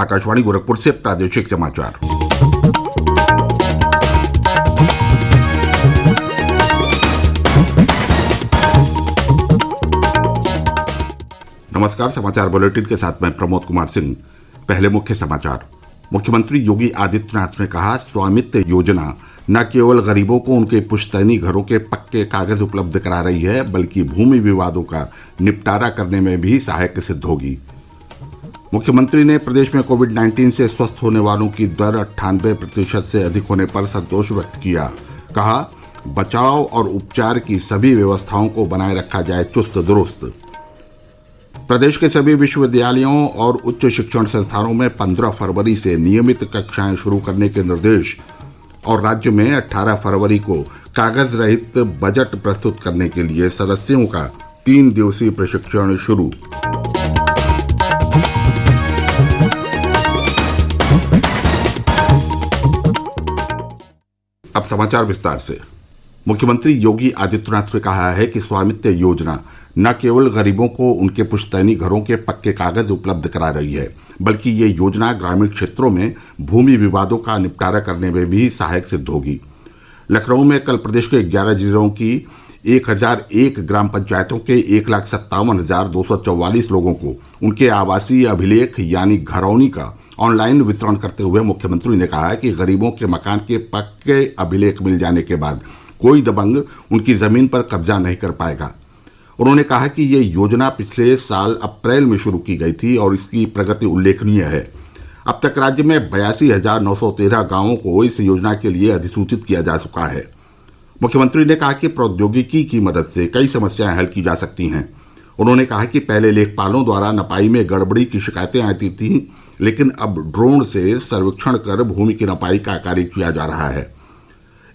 आकाशवाणी गोरखपुर से प्रादेशिक समाचार। नमस्कार। समाचार बुलेटिन के साथ मैं प्रमोद कुमार सिंह। पहले मुख्य समाचार। मुख्यमंत्री योगी आदित्यनाथ ने कहा, स्वामित्व योजना न केवल गरीबों को उनके पुश्तैनी घरों के पक्के कागज उपलब्ध करा रही है, बल्कि भूमि विवादों का निपटारा करने में भी सहायक सिद्ध होगी। मुख्यमंत्री ने प्रदेश में कोविड-19 से स्वस्थ होने वालों की दर 98% से अधिक होने पर संतोष व्यक्त किया। कहा, बचाव और उपचार की सभी व्यवस्थाओं को बनाए रखा जाए चुस्त दुरुस्त। प्रदेश के सभी विश्वविद्यालयों और उच्च शिक्षण संस्थानों में 15 फरवरी से नियमित कक्षाएं शुरू करने के निर्देश और राज्य में 18 फरवरी को कागज रहित बजट प्रस्तुत करने के लिए सदस्यों का 3 दिवसीय प्रशिक्षण शुरू। अब समाचार विस्तार से। मुख्यमंत्री योगी आदित्यनाथ ने कहा है कि स्वामित्व योजना न केवल गरीबों को उनके पुश्तैनी घरों के पक्के कागज उपलब्ध करा रही है, बल्कि ये योजना ग्रामीण क्षेत्रों में भूमि विवादों का निपटारा करने में भी सहायक सिद्ध होगी। लखनऊ में कल प्रदेश के 11 जिलों की 1001 ग्राम पंचायतों के 1,57,244 लोगों को उनके आवासीय अभिलेख यानी घरौनी का ऑनलाइन वितरण करते हुए मुख्यमंत्री ने कहा कि गरीबों के मकान के पक्के अभिलेख मिल जाने के बाद कोई दबंग उनकी जमीन पर कब्जा नहीं कर पाएगा। उन्होंने कहा कि ये योजना पिछले साल अप्रैल में शुरू की गई थी और इसकी प्रगति उल्लेखनीय है। अब तक राज्य में 82,913 गांवों को इस योजना के लिए अधिसूचित किया जा चुका है। मुख्यमंत्री ने कहा कि प्रौद्योगिकी की मदद से कई समस्याएं हल की जा सकती हैं। उन्होंने कहा कि पहले लेखपालों द्वारा नपाई में गड़बड़ी की शिकायतें आती थीं, लेकिन अब ड्रोन से सर्वेक्षण कर भूमि की नपाई का कार्य किया जा रहा है।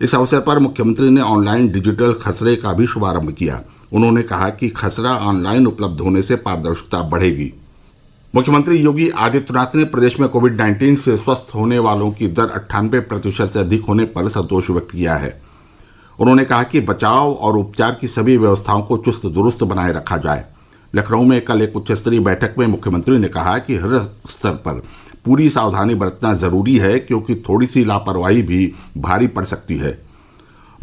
इस अवसर पर मुख्यमंत्री ने ऑनलाइन डिजिटल खसरे का भी शुभारंभ किया। उन्होंने कहा कि खसरा ऑनलाइन उपलब्ध होने से पारदर्शिता बढ़ेगी। मुख्यमंत्री योगी आदित्यनाथ ने प्रदेश में कोविड-19 से स्वस्थ होने वालों की दर 98% से अधिक होने पर संतोष व्यक्त किया है। उन्होंने कहा कि बचाव और उपचार की सभी व्यवस्थाओं को चुस्त दुरुस्त बनाए रखा जाए। लखनऊ में कल एक उच्च स्तरीय बैठक में मुख्यमंत्री ने कहा कि हर स्तर पर पूरी सावधानी बरतना जरूरी है, क्योंकि थोड़ी सी लापरवाही भी भारी पड़ सकती है।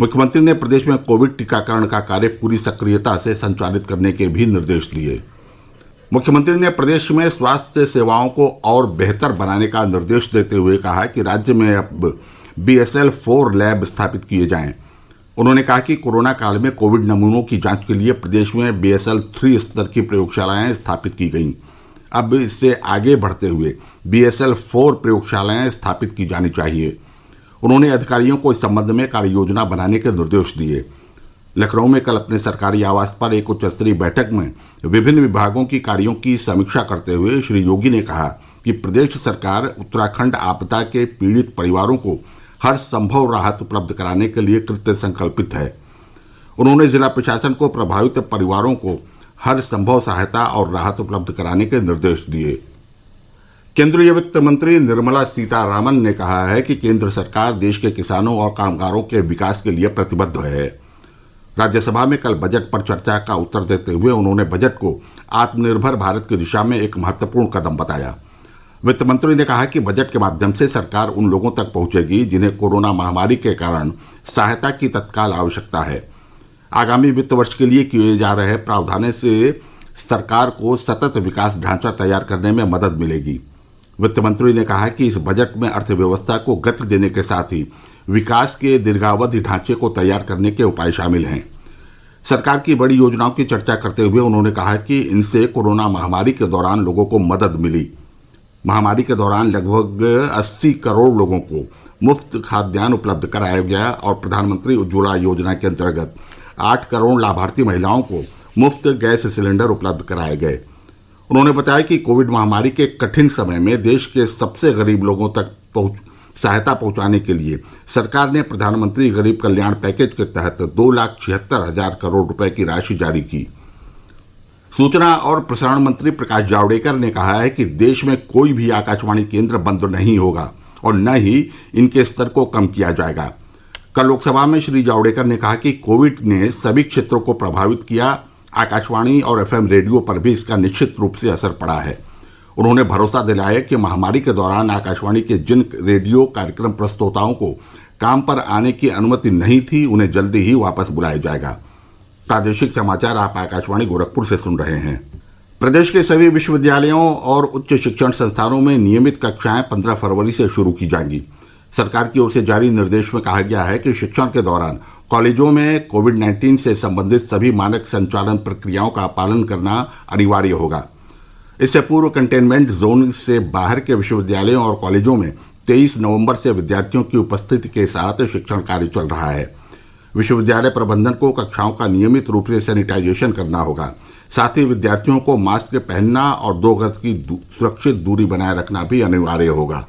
मुख्यमंत्री ने प्रदेश में कोविड टीकाकरण का कार्य पूरी सक्रियता से संचालित करने के भी निर्देश दिए। मुख्यमंत्री ने प्रदेश में स्वास्थ्य सेवाओं को और बेहतर बनाने का निर्देश देते हुए कहा कि राज्य में अब BSL-4 लैब स्थापित किए जाएं। उन्होंने कहा कि कोरोना काल में कोविड नमूनों की जांच के लिए प्रदेश में BSL-3 स्तर की प्रयोगशालाएं स्थापित की गईं। अब इससे आगे बढ़ते हुए BSL-4 प्रयोगशालाएं स्थापित की जानी चाहिए। उन्होंने अधिकारियों को इस संबंध में कार्य योजना बनाने के निर्देश दिए। लखनऊ में कल अपने सरकारी आवास पर एक उच्च स्तरीय बैठक में विभिन्न विभागों की कार्यों की समीक्षा करते हुए श्री योगी ने कहा कि प्रदेश सरकार उत्तराखंड आपदा के पीड़ित परिवारों को हर संभव राहत उपलब्ध कराने के लिए कृत संकल्पित है। उन्होंने जिला प्रशासन को प्रभावित परिवारों को हर संभव सहायता और राहत उपलब्ध कराने के निर्देश दिए। केंद्रीय वित्त मंत्री निर्मला सीतारामन ने कहा है कि केंद्र सरकार देश के किसानों और कामगारों के विकास के लिए प्रतिबद्ध है। राज्यसभा में कल बजट पर चर्चा का उत्तर देते हुए उन्होंने बजट को आत्मनिर्भर भारत की दिशा में एक महत्वपूर्ण कदम बताया। वित्त मंत्री ने कहा कि बजट के माध्यम से सरकार उन लोगों तक पहुंचेगी जिन्हें कोरोना महामारी के कारण सहायता की तत्काल आवश्यकता है। आगामी वित्त वर्ष के लिए किए जा रहे प्रावधानों से सरकार को सतत विकास ढांचा तैयार करने में मदद मिलेगी। वित्त मंत्री ने कहा कि इस बजट में अर्थव्यवस्था को गति देने के साथ ही विकास के दीर्घावधि ढांचे को तैयार करने के उपाय शामिल हैं। सरकार की बड़ी योजनाओं की चर्चा करते हुए उन्होंने कहा कि इनसे कोरोना महामारी के दौरान लोगों को मदद मिली। महामारी के दौरान लगभग 80 करोड़ लोगों को मुफ्त खाद्यान्न उपलब्ध कराया गया और प्रधानमंत्री उज्ज्वला योजना के अंतर्गत 8 करोड़ लाभार्थी महिलाओं को मुफ्त गैस सिलेंडर उपलब्ध कराए गए। उन्होंने बताया कि कोविड महामारी के कठिन समय में देश के सबसे गरीब लोगों तक सहायता पहुंचाने के लिए सरकार ने प्रधानमंत्री गरीब कल्याण पैकेज के तहत 2,76,000 करोड़ रुपए की राशि जारी की। सूचना और प्रसारण मंत्री प्रकाश जावड़ेकर ने कहा है कि देश में कोई भी आकाशवाणी केंद्र बंद नहीं होगा और न ही इनके स्तर को कम किया जाएगा। कल लोकसभा में श्री जावड़ेकर ने कहा कि कोविड ने सभी क्षेत्रों को प्रभावित किया। आकाशवाणी और FM रेडियो पर भी इसका निश्चित रूप से असर पड़ा है। उन्होंने भरोसा दिलाया कि महामारी के दौरान आकाशवाणी के जिन रेडियो कार्यक्रम प्रस्तोताओं को काम पर आने की अनुमति नहीं थी, उन्हें जल्दी ही वापस बुलाया जाएगा। प्रादेशिक समाचार आप आकाशवाणी गोरखपुर से सुन रहे हैं। प्रदेश के सभी विश्वविद्यालयों और उच्च शिक्षण संस्थानों में नियमित कक्षाएं 15 फरवरी से शुरू की जाएंगी। सरकार की ओर से जारी निर्देश में कहा गया है कि शिक्षण के दौरान कॉलेजों में कोविड-19 से संबंधित सभी मानक संचालन प्रक्रियाओं का पालन करना अनिवार्य होगा। इससे पूर्व कंटेनमेंट जोन से बाहर के विश्वविद्यालयों और कॉलेजों में 23 नवंबर से विद्यार्थियों की उपस्थिति के साथ शिक्षण कार्य चल रहा है। विश्वविद्यालय प्रबंधन को कक्षाओं का नियमित रूप से सैनिटाइजेशन करना होगा। साथ ही विद्यार्थियों को मास्क पहनना और 2 गज की सुरक्षित दूरी बनाए रखना भी अनिवार्य होगा।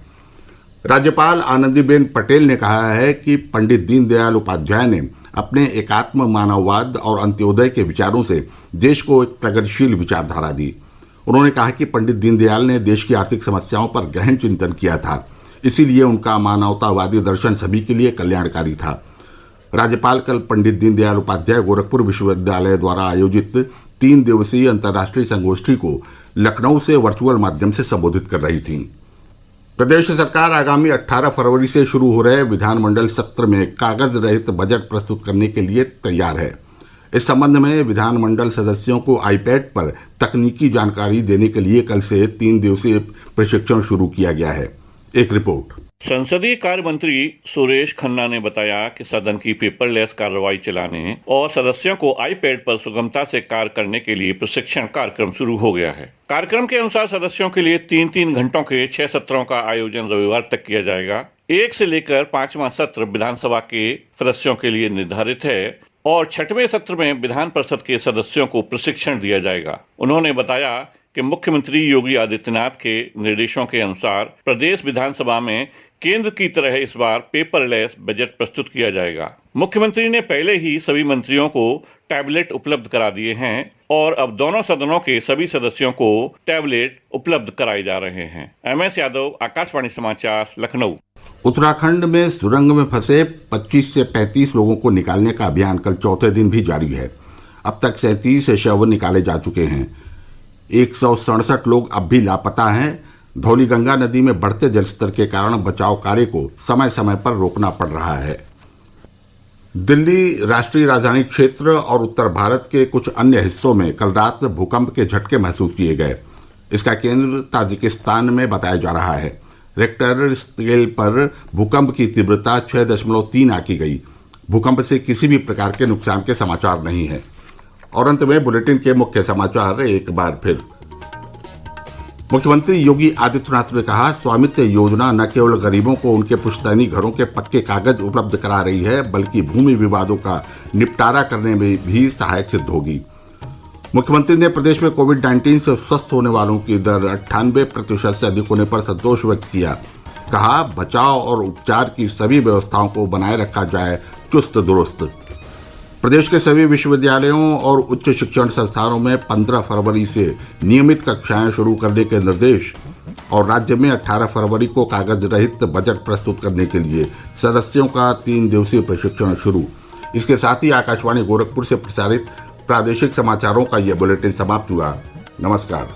राज्यपाल आनंदीबेन पटेल ने कहा है कि पंडित दीनदयाल उपाध्याय ने अपने एकात्म मानववाद और अंत्योदय के विचारों से देश को एक प्रगतिशील विचारधारा दी। उन्होंने कहा कि पंडित दीनदयाल ने देश की आर्थिक समस्याओं पर गहन चिंतन किया था, इसीलिए उनका मानवतावादी दर्शन सभी के लिए कल्याणकारी था। राज्यपाल कल पंडित दीनदयाल उपाध्याय गोरखपुर विश्वविद्यालय द्वारा आयोजित 3 दिवसीय अंतर्राष्ट्रीय संगोष्ठी को लखनऊ से वर्चुअल माध्यम से संबोधित कर रही थी। प्रदेश सरकार आगामी 18 फरवरी से शुरू हो रहे विधानमंडल सत्र में कागज रहित बजट प्रस्तुत करने के लिए तैयार है। इस संबंध में विधानमंडल सदस्यों को आईपैड पर तकनीकी जानकारी देने के लिए कल से 3 दिवसीय प्रशिक्षण शुरू किया गया है। एक रिपोर्ट। संसदीय कार्य मंत्री सुरेश खन्ना ने बताया कि सदन की पेपरलेस कार्रवाई चलाने और सदस्यों को आईपैड पर सुगमता से कार्य करने के लिए प्रशिक्षण कार्यक्रम शुरू हो गया है। कार्यक्रम के अनुसार सदस्यों के लिए 3-3 घंटों के 6 सत्रों का आयोजन रविवार तक किया जाएगा। 1 से लेकर 5वां सत्र विधानसभा के सदस्यों के लिए निर्धारित है और 6वें सत्र में विधान परिषद के सदस्यों को प्रशिक्षण दिया जाएगा। उन्होंने बताया कि मुख्यमंत्री योगी आदित्यनाथ के निर्देशों के अनुसार प्रदेश विधानसभा में केंद्र की तरह इस बार पेपरलेस बजट प्रस्तुत किया जाएगा। मुख्यमंत्री ने पहले ही सभी मंत्रियों को टैबलेट उपलब्ध करा दिए हैं और अब दोनों सदनों के सभी सदस्यों को टैबलेट उपलब्ध कराए जा रहे हैं। MS यादव, आकाशवाणी समाचार, लखनऊ। उत्तराखंड में सुरंग में फंसे 25 से 35 लोगों को निकालने का अभियान कल चौथे दिन भी जारी है। अब तक 37 शव निकाले जा चुके हैं। 167 लोग अब भी लापता हैं। धौलीगंगा नदी में बढ़ते जलस्तर के कारण बचाव कार्य को समय समय पर रोकना पड़ रहा है। दिल्ली, राष्ट्रीय राजधानी क्षेत्र और उत्तर भारत के कुछ अन्य हिस्सों में कल रात भूकंप के झटके महसूस किए गए। इसका केंद्र ताजिकिस्तान में बताया जा रहा है। रिक्टर स्केल पर भूकंप की तीव्रता 6.3 आंकी गई। भूकंप से किसी भी प्रकार के नुकसान के समाचार नहीं है। और अंत में बुलेटिन के मुख्य समाचार एक बार फिर। मुख्यमंत्री योगी आदित्यनाथ ने कहा, स्वामित्व योजना न केवल गरीबों को उनके पुश्तैनी घरों के पक्के कागज उपलब्ध करा रही है, बल्कि भूमि विवादों का निपटारा करने में भी सहायक सिद्ध होगी। मुख्यमंत्री ने प्रदेश में कोविड-19 से स्वस्थ होने वालों की दर 98% से अधिक होने पर संतोष व्यक्त किया। कहा, बचाव और उपचार की सभी व्यवस्थाओं को बनाए रखा जाए चुस्त दुरुस्त। प्रदेश के सभी विश्वविद्यालयों और उच्च शिक्षण संस्थानों में 15 फरवरी से नियमित कक्षाएं शुरू करने के निर्देश और राज्य में 18 फरवरी को कागज रहित बजट प्रस्तुत करने के लिए सदस्यों का 3 दिवसीय प्रशिक्षण शुरू। इसके साथ ही आकाशवाणी गोरखपुर से प्रसारित प्रादेशिक समाचारों का यह बुलेटिन समाप्त हुआ। नमस्कार।